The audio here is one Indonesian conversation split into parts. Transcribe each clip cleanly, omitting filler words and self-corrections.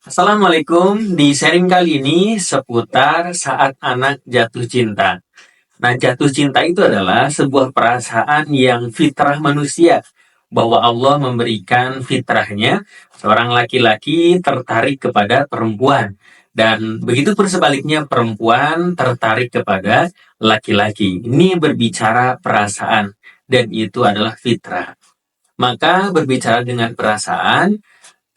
Assalamualaikum, di sharing kali ini seputar saat anak jatuh cinta. Nah, jatuh cinta itu adalah sebuah perasaan yang fitrah manusia, bahwa Allah memberikan fitrahnya seorang laki-laki tertarik kepada perempuan. Dan begitu pun sebaliknya perempuan tertarik kepada laki-laki. Ini berbicara perasaan dan itu adalah fitrah. Maka berbicara dengan perasaan,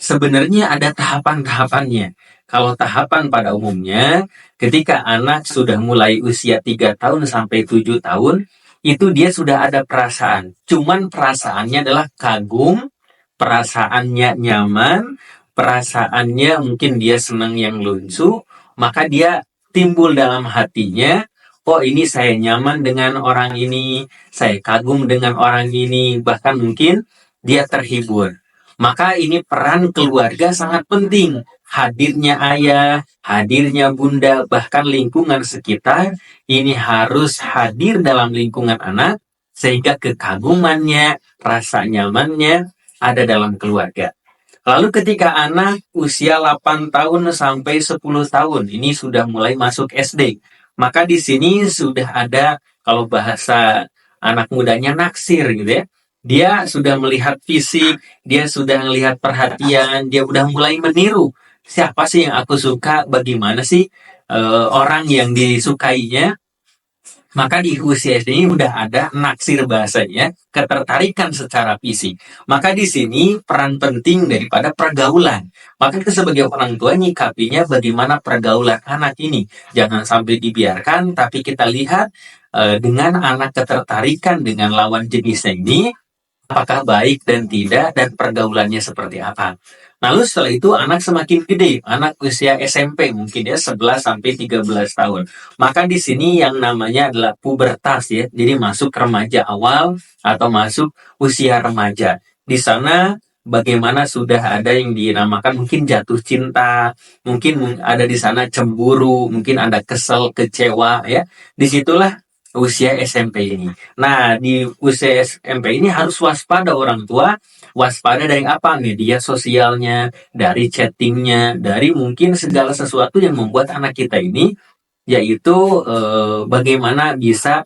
sebenarnya ada tahapan-tahapannya. Kalau tahapan pada umumnya, ketika anak sudah mulai usia 3 tahun sampai 7 tahun, itu dia sudah ada perasaan. Cuman perasaannya adalah kagum, perasaannya nyaman, perasaannya mungkin dia senang yang lucu, maka dia timbul dalam hatinya, oh ini saya nyaman dengan orang ini, saya kagum dengan orang ini, bahkan mungkin dia terhibur. Maka ini peran keluarga sangat penting. Hadirnya ayah, hadirnya bunda, bahkan lingkungan sekitar, ini harus hadir dalam lingkungan anak, sehingga kekagumannya, rasa nyamannya ada dalam keluarga. Lalu ketika anak usia 8 tahun sampai 10 tahun, ini sudah mulai masuk SD. Maka di sini sudah ada, kalau bahasa anak mudanya naksir gitu ya. Dia sudah melihat fisik, dia sudah melihat perhatian, dia udah mulai meniru. Siapa sih yang aku suka, bagaimana sih orang yang disukainya, maka di usia ini udah ada naksir bahasanya, ketertarikan secara fisik. Maka di sini peran penting daripada pergaulan. Maka kita sebagai orang tua nyikapinya bagaimana pergaulan anak ini. Jangan sampai dibiarkan, tapi kita lihat dengan anak ketertarikan dengan lawan jenisnya ini, apakah baik dan tidak, dan pergaulannya seperti apa. Lalu setelah itu anak semakin gede, anak usia SMP mungkin ya 11 sampai 13 tahun. Maka di sini yang namanya adalah pubertas ya. Jadi masuk remaja awal atau masuk usia remaja. Di sana bagaimana sudah ada yang dinamakan mungkin jatuh cinta, mungkin ada di sana cemburu, mungkin ada kesel, kecewa ya. Disitulah usia SMP ini. Nah, di usia SMP ini harus waspada orang tua, waspada dari apa? Media sosialnya, dari chattingnya, dari mungkin segala sesuatu yang membuat anak kita ini, yaitu bagaimana bisa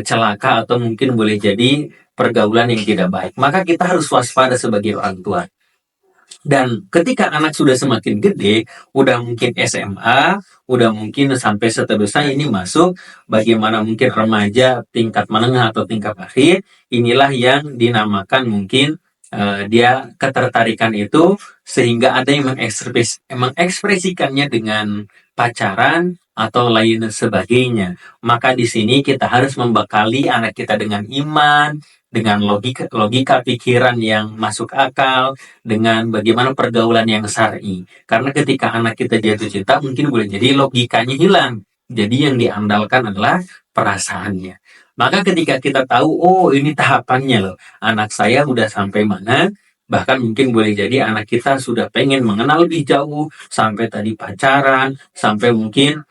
celaka atau mungkin boleh jadi pergaulan yang tidak baik. Maka kita harus waspada sebagai orang tua. Dan ketika anak sudah semakin gede, udah mungkin SMA, udah mungkin sampai seterusnya ini masuk, bagaimana mungkin remaja tingkat menengah atau tingkat akhir, inilah yang dinamakan mungkin dia ketertarikan itu, sehingga ada yang mengekspresikannya dengan pacaran atau lain sebagainya. Maka di sini kita harus membekali anak kita dengan iman, dengan logika pikiran yang masuk akal, dengan bagaimana pergaulan yang syar'i. Karena ketika anak kita jatuh cinta, mungkin boleh jadi logikanya hilang. Jadi yang diandalkan adalah perasaannya. Maka ketika kita tahu, oh ini tahapannya loh, anak saya udah sampai mana, bahkan mungkin boleh jadi anak kita sudah pengen mengenal lebih jauh, sampai tadi pacaran, sampai mungkin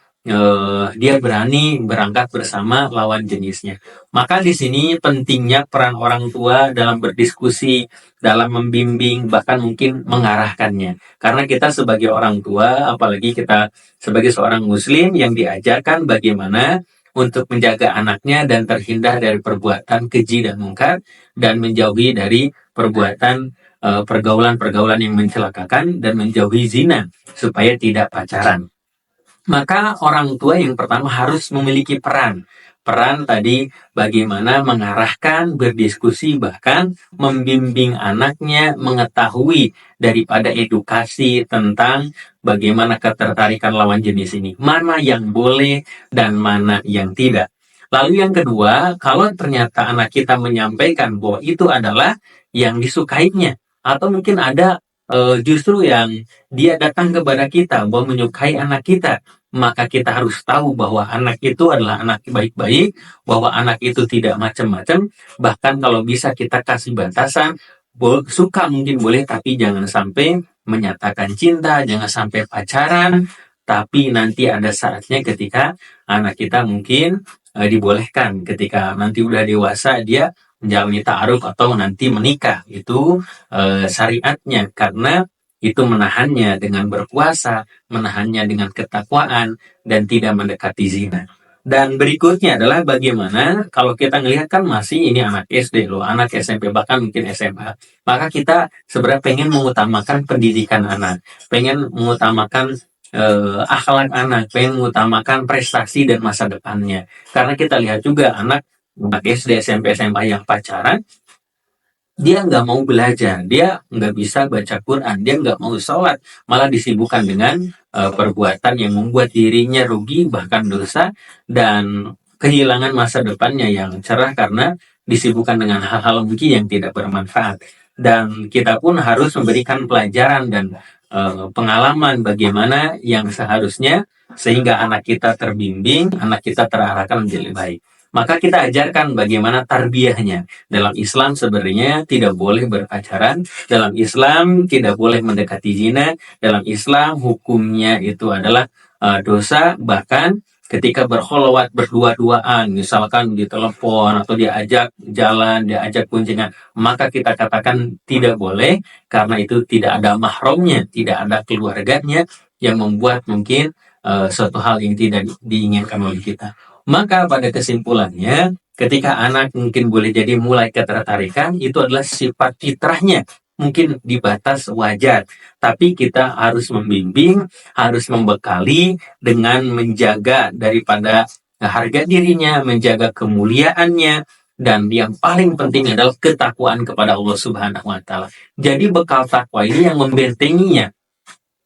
dia berani berangkat bersama lawan jenisnya. Maka di sini pentingnya peran orang tua dalam berdiskusi, dalam membimbing, bahkan mungkin mengarahkannya. Karena kita sebagai orang tua, apalagi kita sebagai seorang muslim yang diajarkan bagaimana untuk menjaga anaknya dan terhindar dari perbuatan keji dan mungkar, dan menjauhi dari perbuatan pergaulan-pergaulan yang mencelakakan, dan menjauhi zina supaya tidak pacaran. Maka orang tua yang pertama harus memiliki peran. Peran tadi bagaimana mengarahkan, berdiskusi, bahkan membimbing anaknya mengetahui daripada edukasi tentang bagaimana ketertarikan lawan jenis ini. Mana yang boleh dan mana yang tidak. Lalu yang kedua, kalau ternyata anak kita menyampaikan bahwa itu adalah yang disukainya, atau mungkin ada justru yang dia datang kepada kita bahwa menyukai anak kita, maka kita harus tahu bahwa anak itu adalah anak baik-baik, bahwa anak itu tidak macam-macam, bahkan kalau bisa kita kasih batasan, suka mungkin boleh, tapi jangan sampai menyatakan cinta, jangan sampai pacaran, tapi nanti ada saatnya ketika anak kita mungkin dibolehkan, ketika nanti udah dewasa dia menjalani ta'aruf atau nanti menikah, itu syariatnya, karena itu menahannya dengan berpuasa, menahannya dengan ketakwaan, dan tidak mendekati zina. Dan berikutnya adalah bagaimana kalau kita ngelihat kan masih ini anak SD loh, anak SMP, bahkan mungkin SMA. Maka kita sebenarnya pengen mengutamakan pendidikan anak, pengen mengutamakan akhlak anak, pengen mengutamakan prestasi dan masa depannya. Karena kita lihat juga anak SD, SMP, SMA yang pacaran, dia nggak mau belajar, dia nggak bisa baca Quran, dia nggak mau sholat, malah disibukkan dengan perbuatan yang membuat dirinya rugi, bahkan dosa, dan kehilangan masa depannya yang cerah karena disibukkan dengan hal-hal mungkin yang tidak bermanfaat. Dan kita pun harus memberikan pelajaran dan pengalaman bagaimana yang seharusnya sehingga anak kita terbimbing, anak kita terarahkan menjadi lebih baik. Maka kita ajarkan bagaimana tarbiyahnya. Dalam Islam sebenarnya tidak boleh berpacaran, dalam Islam tidak boleh mendekati zina, dalam Islam hukumnya itu adalah dosa, bahkan ketika berkholwat berdua-duaan, misalkan di telepon atau diajak jalan, diajak kunjungan, maka kita katakan tidak boleh karena itu tidak ada mahramnya, tidak ada keluarganya yang membuat mungkin suatu hal yang tidak diinginkan oleh kita. Maka pada kesimpulannya, ketika anak mungkin boleh jadi mulai ketertarikan, itu adalah sifat fitrahnya. Mungkin di batas wajar, tapi kita harus membimbing, harus membekali dengan menjaga daripada harga dirinya, menjaga kemuliaannya, dan yang paling penting adalah ketakwaan kepada Allah Subhanahu wa Ta'ala. Jadi bekal takwa ini yang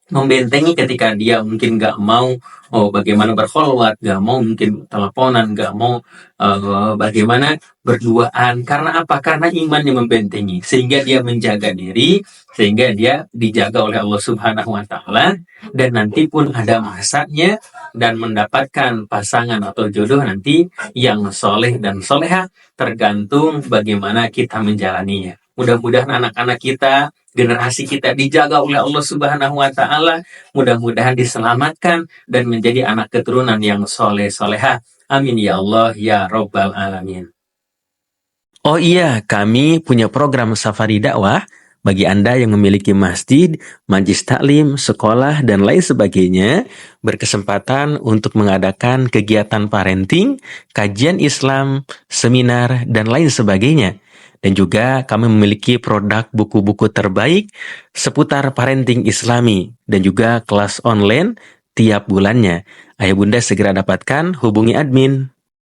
membentengi ketika dia mungkin nggak mau bagaimana berkholwat, nggak mau mungkin teleponan, nggak mau bagaimana berduaan. Karena apa? Karena imannya membentengi, sehingga dia menjaga diri, sehingga dia dijaga oleh Allah Subhanahu wa Ta'ala, dan nanti pun ada masanya dan mendapatkan pasangan atau jodoh nanti yang soleh dan soleha, tergantung bagaimana kita menjalaninya. Mudah-mudahan anak-anak kita, generasi kita dijaga oleh Allah Subhanahu wa Ta'ala, mudah-mudahan diselamatkan dan menjadi anak keturunan yang soleh soleha. Amin ya Allah ya Rabbal Alamin. Oh iya, kami punya program safari dakwah bagi Anda yang memiliki masjid, majlis taklim, sekolah, dan lain sebagainya, berkesempatan untuk mengadakan kegiatan parenting, kajian Islam, seminar, dan lain sebagainya. Dan juga kami memiliki produk buku-buku terbaik seputar parenting Islami dan juga kelas online tiap bulannya. Ayo Bunda segera dapatkan, hubungi admin.